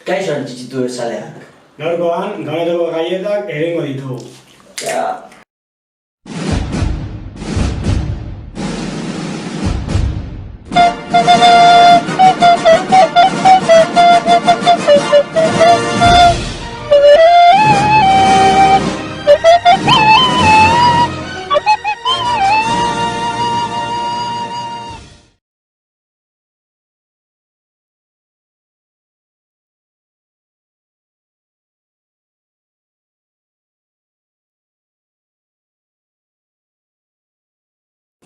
Kaixo antxitzitu bezaleak. Gaurkoan, gaunetako gaietak egingo ditugu. Ja.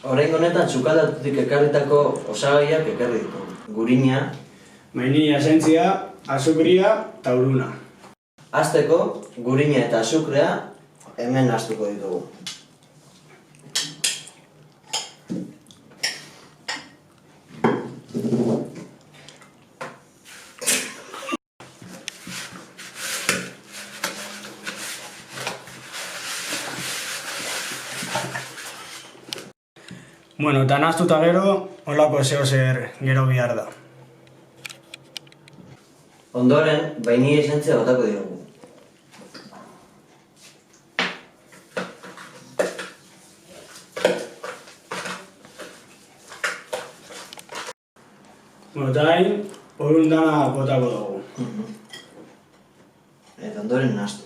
Oraingo honetan sukaldatutik ekarritako osagaiak ekarri ditugu. Gurina, Mainia esentzia, azukria eta uruna. hasteko gurina eta azukrea hemen ahaztuko ditugu. Bueno, eta nahaztuta gero, holako zer gero bihar da. Ondoren, vainilla esentzia botako diogu. Bueno, eta hain, orun dana botako dugu. Eta ondoren nahaztu.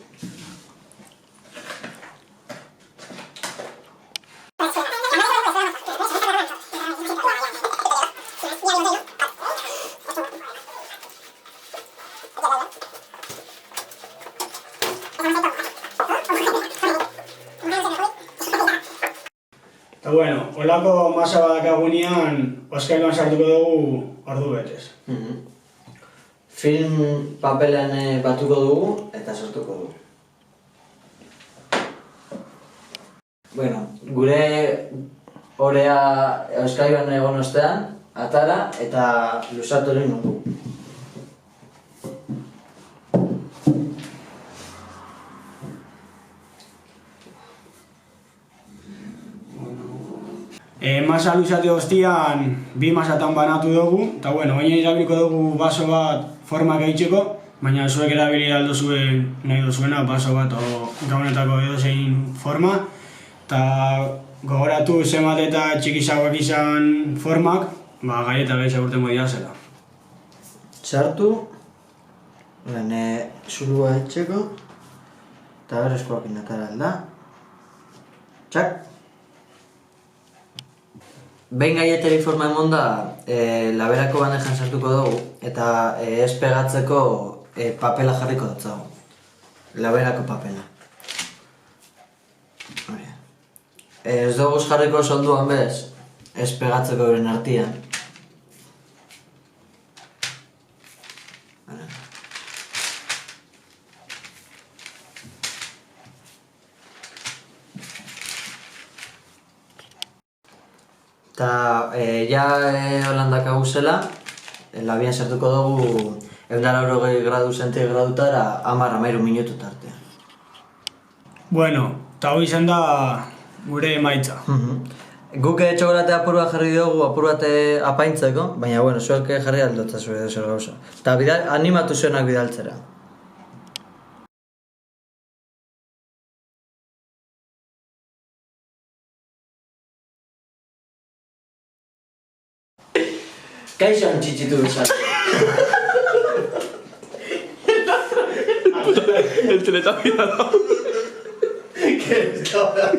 Eta bueno, holako masa badakagunean, oskailuan sartuko dugu ordu betez. Film papelean batuko dugu eta sortuko dugu. Bueno, gure orea euskailuan egon ostean, atara eta luzatu egin dugu. Masa luzate ostian, bi masatan banatu dugu, eta bueno, baina erabiliko dugu baso bat forma gehitzeko, baina zuek erabili aldo zuen nahi duzuena baso bat o gaunetako edozein forma, eta gogoratu zenbat eta txikisagoak izan formak, gaieta gehi segurtengo dira zela. Sartu, zulua etxeko, eta berezkoak inatara alda. Txak! Behin gaieteri forma emon da, laberako bandejan sartuko dugu, eta ez pegatzeko papela jarriko dutzago. Laberako papela. Ez dugu jarriko sonduan bez, ez pegatzeko euren artian. Eta holandak aguzela, labian sartuko dugu 180 gradu zentigraduetara 10-13 minutu tartean. Bueno, eta hori izan da gure emaitza. Guk txokolate apur bat jarri dugu, apur bat apaintzeko, baina bueno, zuek jarri aldotza zure edo gauza. Eta animatu zuenak bidaltzera. Kaixo antxitzitu bezala. El teletubby ha dado. ¿Qué es, cabrón?